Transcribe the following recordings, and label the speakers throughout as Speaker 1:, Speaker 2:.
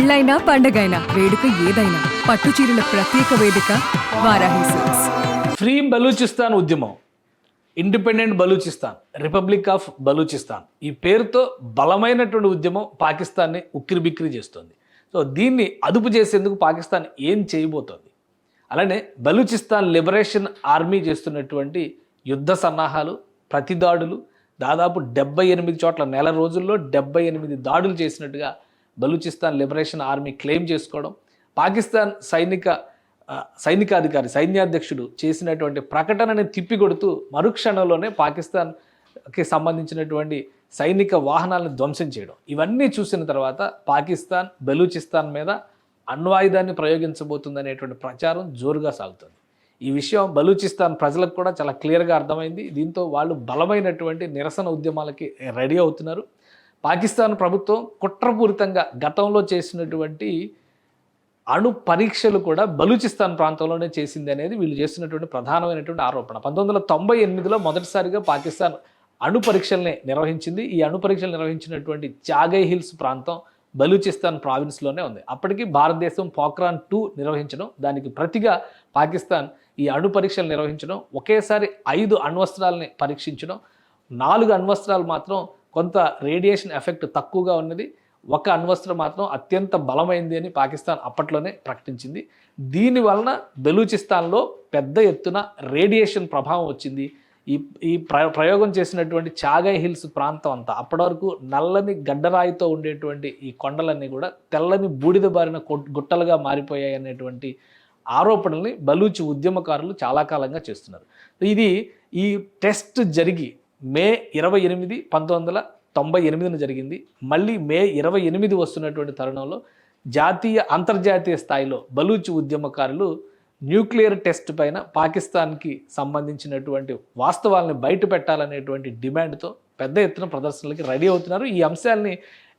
Speaker 1: పెళ్ళైనా పండగైనా వేడుక ఏదైనా పట్టు చీరల ప్రత్యేక వేదిక వారాహి సిల్క్స్.
Speaker 2: ఫ్రీ బలూచిస్తాన్ ఉద్యమం, independent Balochistan, republic of Balochistan ఈ పేరుతో బలమైనటువంటి ఉద్యమం పాకిస్తాన్ని ఉక్కిరిబిక్కిరి చేస్తుంది. సో దీన్ని అదుపు చేసేందుకు పాకిస్తాన్ ఏం చేయబోతోంది, అలానే బలూచిస్తాన్ లిబరేషన్ ఆర్మీ చేస్తున్నటువంటి యుద్ధ సన్నాహాలు, ప్రతిదాడులు, దాదాపు 78 చోట్ల నెల రోజుల్లో 78 దాడులు చేసినట్టుగా బలూచిస్తాన్ లిబరేషన్ ఆర్మీ క్లెయిమ్ చేసుకోవడం, పాకిస్తాన్ సైన్యాధ్యక్షుడు చేసినటువంటి ప్రకటనని తిప్పికొడుతూ మరుక్షణంలోనే పాకిస్తాన్కి సంబంధించినటువంటి సైనిక వాహనాలను ధ్వంసం చేయడం, ఇవన్నీ చూసిన తర్వాత పాకిస్తాన్ బలూచిస్తాన్ మీద అణ్వాయుధాన్ని ప్రయోగించబోతుందనేటువంటి ప్రచారం జోరుగా సాగుతుంది. ఈ విషయం బలూచిస్తాన్ ప్రజలకు కూడా చాలా క్లియర్గా అర్థమైంది. దీంతో వాళ్ళు బలమైనటువంటి నిరసన ఉద్యమాలకి రెడీ అవుతున్నారు. పాకిస్తాన్ ప్రభుత్వం కుట్రపూరితంగా గతంలో చేసినటువంటి అణు పరీక్షలు కూడా బలూచిస్తాన్ ప్రాంతంలోనే చేసింది అనేది వీళ్ళు చేస్తున్నటువంటి ప్రధానమైనటువంటి ఆరోపణ. 1998లో మొదటిసారిగా పాకిస్తాన్ అణు పరీక్షల్ని నిర్వహించింది. ఈ అణు పరీక్షలు నిర్వహించినటువంటి చాగై హిల్స్ ప్రాంతం బలూచిస్తాన్ ప్రావిన్స్లోనే ఉంది. అప్పటికి భారతదేశం పోఖ్రాన్ 2 నిర్వహించడం, దానికి ప్రతిగా పాకిస్తాన్ ఈ అణు పరీక్షలు నిర్వహించడం, ఒకేసారి 5 అణ్వస్త్రాలని పరీక్షించడం, 4 అణ్వస్త్రాలు మాత్రం కొంత రేడియేషన్ ఎఫెక్ట్ తక్కువగా ఉన్నది, ఒక అణ్వస్త్రం మాత్రం అత్యంత బలమైంది అని పాకిస్తాన్ అప్పట్లోనే ప్రకటించింది. దీనివలన బలూచిస్తాన్లో పెద్ద ఎత్తున రేడియేషన్ ప్రభావం వచ్చింది. ఈ ప్రయోగం చేసినటువంటి చాగై హిల్స్ ప్రాంతం అంతా అప్పటి వరకు నల్లని గడ్డరాయితో ఉండేటువంటి ఈ కొండలన్నీ కూడా తెల్లని బూడిద బారిన గుట్టలుగా మారిపోయాయి అనేటువంటి ఆరోపణల్ని బలూచి ఉద్యమకారులు చాలా కాలంగా చేస్తున్నారు. ఈ టెస్ట్ జరిగి మే 28, 1998 జరిగింది. మళ్ళీ మే 28 వస్తున్నటువంటి తరుణంలో అంతర్జాతీయ స్థాయిలో బలూచి ఉద్యమకారులు న్యూక్లియర్ టెస్ట్ పైన పాకిస్తాన్కి సంబంధించినటువంటి వాస్తవాలను బయట పెట్టాలనేటువంటి డిమాండ్తో పెద్ద ఎత్తున ప్రదర్శనలకి రెడీ అవుతున్నారు. ఈ అంశాలని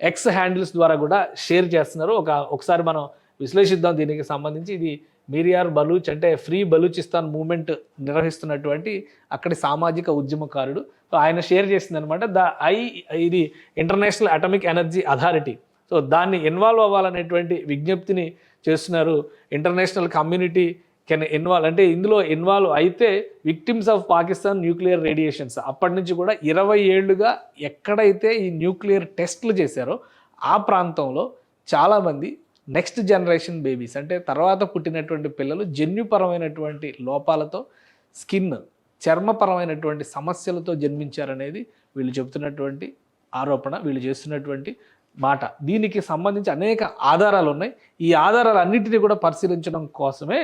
Speaker 2: ఎక్స్ హ్యాండిల్స్ ద్వారా కూడా షేర్ చేస్తున్నారు. ఒకసారి మనం విశ్లేషిద్దాం దీనికి సంబంధించి. ఇది మీరియార్ బలూచ్, అంటే ఫ్రీ బలూచిస్తాన్ మూవ్మెంట్ నిర్వహిస్తున్నటువంటి అక్కడి సామాజిక ఉద్యమకారుడు. సో ఆయన షేర్ చేసిందనమాట. ఇది international atomic energy authority. So దాన్ని ఇన్వాల్వ్ అవ్వాలనేటువంటి విజ్ఞప్తిని చేస్తున్నారు. ఇంటర్నేషనల్ కమ్యూనిటీ కెన్ ఇన్వాల్వ్, అంటే ఇందులో ఇన్వాల్వ్ అయితే victims of Pakistan nuclear radiations. అప్పటి నుంచి కూడా 20 ఏళ్లుగా ఎక్కడైతే ఈ న్యూక్లియర్ టెస్ట్లు చేశారో ఆ ప్రాంతంలో చాలామంది నెక్స్ట్ జనరేషన్ బేబీస్, అంటే తర్వాత పుట్టినటువంటి పిల్లలు జన్యుపరమైనటువంటి లోపాలతో, చర్మపరమైనటువంటి సమస్యలతో జన్మించారనేది వీళ్ళు చెబుతున్నటువంటి ఆరోపణ, వీళ్ళు చేస్తున్నటువంటి మాట. దీనికి సంబంధించి అనేక ఆధారాలు ఉన్నాయి. ఈ ఆధారాలన్నింటినీ కూడా పరిశీలించడం కోసమే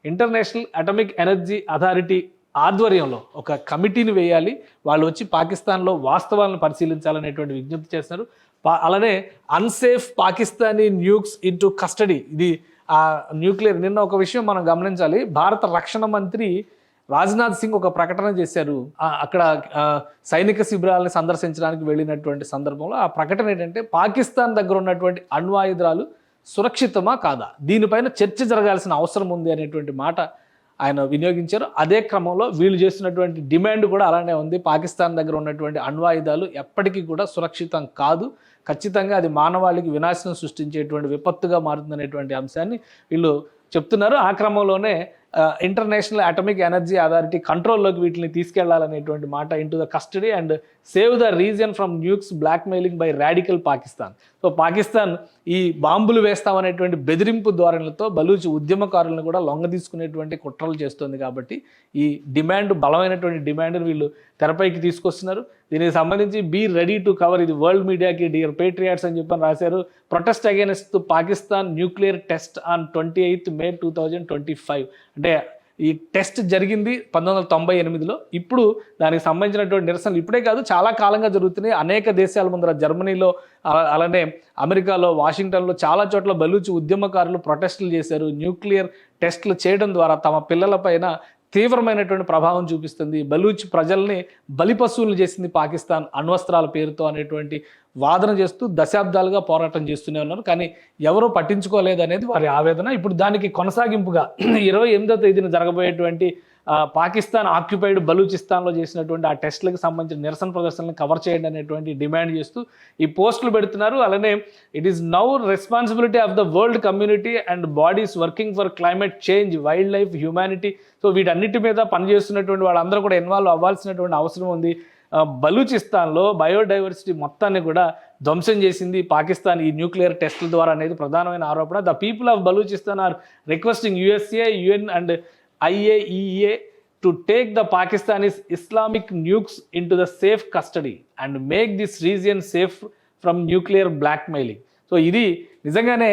Speaker 2: ఇంటర్నేషనల్ అటామిక్ ఎనర్జీ అథారిటీ ఆధ్వర్యంలో ఒక కమిటీని వేయాలి, వాళ్ళు వచ్చి పాకిస్తాన్లో వాస్తవాలను పరిశీలించాలనేటువంటి విజ్ఞప్తి చేస్తున్నారు. అలానే అన్సేఫ్ పాకిస్తానీ న్యూక్స్ ఇంటూ కస్టడీ, ఇది న్యూక్లియర్. నిన్న ఒక విషయం మనం గమనించాలి. భారత రక్షణ మంత్రి రాజ్నాథ్ సింగ్ ఒక ప్రకటన చేశారు. అక్కడ సైనిక శిబిరాలని సందర్శించడానికి వెళ్ళినటువంటి సందర్భంలో ఆ ప్రకటన ఏంటంటే, పాకిస్తాన్ దగ్గర ఉన్నటువంటి అణ్వాయుధాలు సురక్షితమా కాదా, దీనిపైన చర్చ జరగాల్సిన అవసరం ఉంది అనేటువంటి మాట ఆయన వినియోగించారు. అదే క్రమంలో వీళ్ళు చేస్తున్నటువంటి డిమాండ్ కూడా అలానే ఉంది. పాకిస్తాన్ దగ్గర ఉన్నటువంటి అణ్వాయుధాలు ఎప్పటికీ కూడా సురక్షితం కాదు, ఖచ్చితంగా అది మానవాళికి వినాశనం సృష్టించేటువంటి విపత్తుగా మారుతుందనేటువంటి అంశాన్ని వీళ్ళు చెప్తున్నారు. ఆ క్రమంలోనే ఇంటర్నేషనల్ అటామిక్ ఎనర్జీ అథారిటీ కంట్రోల్లోకి వీటిని తీసుకెళ్లాలనేటువంటి మాట, into the custody and save the region from nukes blackmailing by radical Pakistan. So Pakistan ఈ బాంబులు వేస్తామనేటువంటి బెదిరింపు ధోరణులతో బలూచి ఉద్యమకారులను కూడా లొంగ తీసుకునేటువంటి కుట్రలు చేస్తుంది. కాబట్టి ఈ బలమైనటువంటి డిమాండ్ని వీళ్ళు తెరపైకి తీసుకొస్తున్నారు. దీనికి సంబంధించి బీ రెడీ టు కవర్, ఇది వరల్డ్ మీడియాకి డియర్ పేట్రియాట్స్ అని చెప్పని రాశారు. Protest against Pakistan nuclear test on 28 మే 2025. అంటే ఈ టెస్ట్ జరిగింది 1998లో. ఇప్పుడు దానికి సంబంధించినటువంటి నిరసనలు ఇప్పుడే కాదు, చాలా కాలంగా జరుగుతున్నాయి. అనేక దేశాల ముందర, జర్మనీలో, అలానే అమెరికాలో, వాషింగ్టన్లో చాలా చోట్ల బలూచి ఉద్యమకారులు ప్రొటెస్టులు చేశారు. న్యూక్లియర్ టెస్టులు చేయడం ద్వారా తమ పిల్లలపైన తీవ్రమైనటువంటి ప్రభావం చూపిస్తుంది, బలూచ్ ప్రజల్ని బలిపశువులు చేసింది పాకిస్తాన్ అణ్వస్త్రాల పేరుతో అనేటువంటి వాదన చేస్తూ దశాబ్దాలుగా పోరాటం చేస్తూనే ఉన్నారు. కానీ ఎవరూ పట్టించుకోలేదు అనేది వారి ఆవేదన. ఇప్పుడు దానికి కొనసాగింపుగా 28వ తేదీన జరగబోయేటువంటి పాకిస్తాన్ ఆక్యుపైడ్ బలూచిస్తాన్లో చేసినటువంటి ఆ టెస్టులకు సంబంధించిన నిరసన ప్రదర్శనలను కవర్ చేయండి అనేటువంటి డిమాండ్ చేస్తూ ఈ పోస్టులు పెడుతున్నారు. అలానే it is now responsibility of the world community and bodies working for climate change, wild life, humanity. So వీటన్నిటి మీద పనిచేస్తున్నటువంటి వాళ్ళందరూ కూడా ఇన్వాల్వ్ అవ్వాల్సినటువంటి అవసరం ఉంది. బలూచిస్తాన్లో బయోడైవర్సిటీ మొత్తాన్ని కూడా ధ్వంసం చేసింది పాకిస్తాన్ ఈ న్యూక్లియర్ టెస్టుల ద్వారా అనేది ప్రధానమైన ఆరోపణ. The people of Balochistan are requesting USA, UN అండ్ IAEA to take the Pakistanis Islamic nukes into the safe custody and make this region safe from nuclear blackmailing. So ఇది నిజంగానే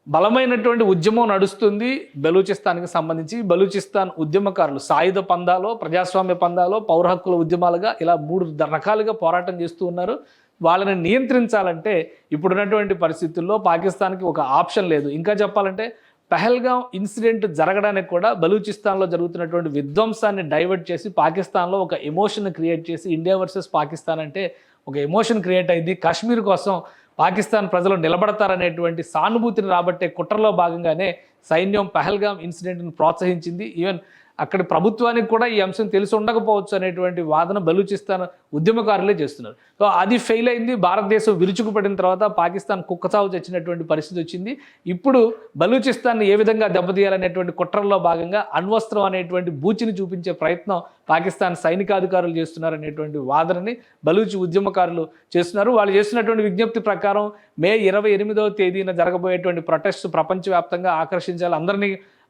Speaker 2: బలమైనటువంటి ఉద్యమం నడుస్తుంది బలూచిస్తాన్కి సంబంధించి. బలూచిస్తాన్ ఉద్యమకారులు సాయుధ పందాలో, ప్రజాస్వామ్య పందాలో, పౌర హక్కుల ఉద్యమాలుగా ఇలా 3 రకాలుగా పోరాటం చేస్తూ ఉన్నారు. వాళ్ళని నియంత్రించాలంటే ఇప్పుడున్నటువంటి పరిస్థితుల్లో పాకిస్తాన్కి ఒక ఆప్షన్ లేదు. ఇంకా చెప్పాలంటే పహల్గాం ఇన్సిడెంట్ జరగడానికి కూడా బలూచిస్తాన్లో జరుగుతున్నటువంటి విధ్వంసాన్ని డైవర్ట్ చేసి పాకిస్తాన్లో ఒక ఎమోషన్ క్రియేట్ చేసి ఇండియా వర్సెస్ పాకిస్తాన్ అంటే ఒక ఎమోషన్ క్రియేట్ అయింది. కాశ్మీర్ కోసం పాకిస్తాన్ ప్రజలు నిలబడతారనేటువంటి సానుభూతిని రాబట్టే కుట్రలో భాగంగానే సైన్యం పహల్గాం ఇన్సిడెంట్ని ప్రోత్సహించింది. ఈవెన్ అక్కడి ప్రభుత్వానికి కూడా ఈ అంశం తెలిసి ఉండకపోవచ్చు అనేటువంటి వాదన బలూచిస్తాన్ ఉద్యమకారులే చేస్తున్నారు. సో అది ఫెయిల్ అయింది. భారతదేశం విరుచుకుపడిన తర్వాత పాకిస్తాన్ కుక్కచావు చచ్చినటువంటి పరిస్థితి వచ్చింది. ఇప్పుడు బలూచిస్తాన్ని ఏ విధంగా దెబ్బతీయాలనేటువంటి కుట్రల్లో భాగంగా అణ్వస్త్రం అనేటువంటి బూచిని చూపించే ప్రయత్నం పాకిస్తాన్ సైనికాధికారులు చేస్తున్నారు అనేటువంటి వాదనని బలూచి ఉద్యమకారులు చేస్తున్నారు. వాళ్ళు చేస్తున్నటువంటి విజ్ఞప్తి ప్రకారం మే 28వ తేదీన జరగబోయేటువంటి ప్రొటెస్ట్ ప్రపంచవ్యాప్తంగా ఆకర్షించాలి,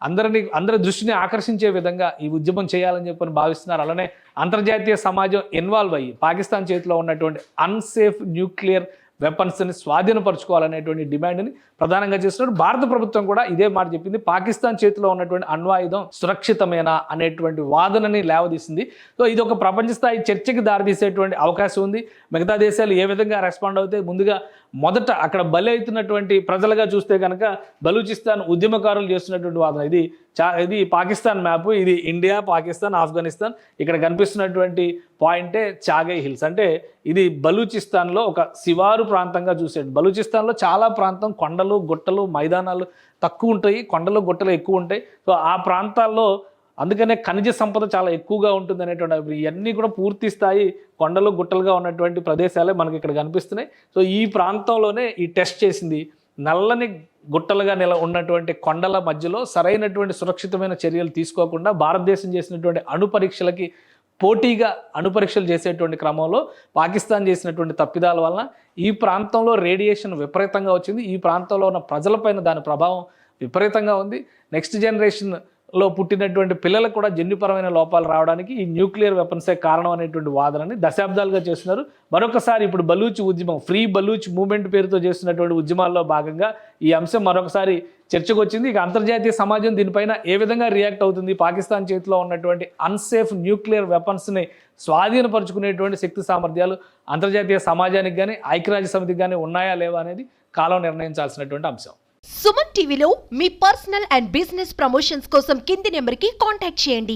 Speaker 2: అందరి దృష్టిని ఆకర్షించే విధంగా ఈ ఉద్యమం చేయాలని చెప్పని భావిస్తున్నారు. అలానే అంతర్జాతీయ సమాజం ఇన్వాల్వ్ అయ్యి పాకిస్తాన్ చేతిలో ఉన్నటువంటి అన్సేఫ్ న్యూక్లియర్ వెపన్స్ని స్వాధీనపరచుకోవాలనేటువంటి డిమాండ్ని ప్రధానంగా చేస్తున్నారు. భారత ప్రభుత్వం కూడా ఇదే మాట చెప్పింది. పాకిస్తాన్ చేతిలో ఉన్నటువంటి అణ్వాయుధం సురక్షితమేనా అనేటువంటి వాదనని లేవదీసింది. సో ఇది ఒక ప్రపంచ స్థాయి చర్చకి దారితీసేటువంటి అవకాశం ఉంది. మిగతా దేశాలు ఏ విధంగా రెస్పాండ్ అవుతాయి, ముందుగా మొదట అక్కడ బలి అవుతున్నటువంటి ప్రజలుగా చూస్తే కనుక బలూచిస్తాన్ ఉద్యమకారులు చేస్తున్నటువంటి వాదన ఇది పాకిస్తాన్ మ్యాప్, ఇది ఇండియా, పాకిస్తాన్, ఆఫ్ఘనిస్తాన్. ఇక్కడ కనిపిస్తున్నటువంటి పాయింటే చాగై హిల్స్, అంటే ఇది బలూచిస్తాన్లో ఒక శివారు ప్రాంతంగా చూసేది. బలూచిస్తాన్లో చాలా ప్రాంతం కొండలు, గుట్టలు, మైదానాలు తక్కువ ఉంటాయి, కొండలు, గుట్టలు ఎక్కువ ఉంటాయి. సో ఆ ప్రాంతాల్లో అందుకనే ఖనిజ సంపద చాలా ఎక్కువగా ఉంటుంది అనేటువంటి ఇవన్నీ కూడా పూర్తి స్థాయి కొండలు, గుట్టలుగా ఉన్నటువంటి ప్రదేశాలే మనకి ఇక్కడ కనిపిస్తున్నాయి. సో ఈ ప్రాంతంలోనే ఈ టెస్ట్ చేసింది. నల్లని గుట్టలుగా ఉన్నటువంటి కొండల మధ్యలో సరైనటువంటి సురక్షితమైన చర్యలు తీసుకోకుండా భారతదేశం చేసినటువంటి అణుపరీక్షలకి పోటీగా అణుపరీక్షలు చేసేటువంటి క్రమంలో పాకిస్తాన్ చేసినటువంటి తప్పిదాల వలన ఈ ప్రాంతంలో రేడియేషన్ విపరీతంగా వచ్చింది. ఈ ప్రాంతంలో ఉన్న ప్రజలపైన దాని ప్రభావం విపరీతంగా ఉంది. నెక్స్ట్ జనరేషన్లో పుట్టినటువంటి పిల్లలకు కూడా జన్యుపరమైన లోపాలు రావడానికి ఈ న్యూక్లియర్ వెపన్సే కారణం అనేటువంటి వాదనని దశాబ్దాలుగా చేస్తున్నారు. మరొకసారి ఇప్పుడు బలూచ్ ఉద్యమం, ఫ్రీ బలూచ్ మూవ్మెంట్ పేరుతో చేస్తున్నటువంటి ఉద్యమాల్లో భాగంగా ఈ అంశం మరొకసారి చర్చకు వచ్చింది. ఇక అంతర్జాతీయ సమాజం దీనిపైన ఏ విధంగా రియాక్ట్ అవుతుంది, పాకిస్తాన్ చేతిలో ఉన్నటువంటి అన్సేఫ్ న్యూక్లియర్ వెపన్స్ని స్వాధీనపరుచుకునేటువంటి శక్తి సామర్థ్యాలు అంతర్జాతీయ సమాజానికి కానీ ఐక్యరాజ్య సమితికి కానీ ఉన్నాయా లేవా అనేది కాలం నిర్ణయించాల్సినటువంటి అంశం.
Speaker 3: సుమన్ టీవీలో మీ పర్సనల్ అండ్ బిజినెస్ ప్రమోషన్స్ కోసం కింది నెంబర్కి కాంటాక్ట్ చేయండి.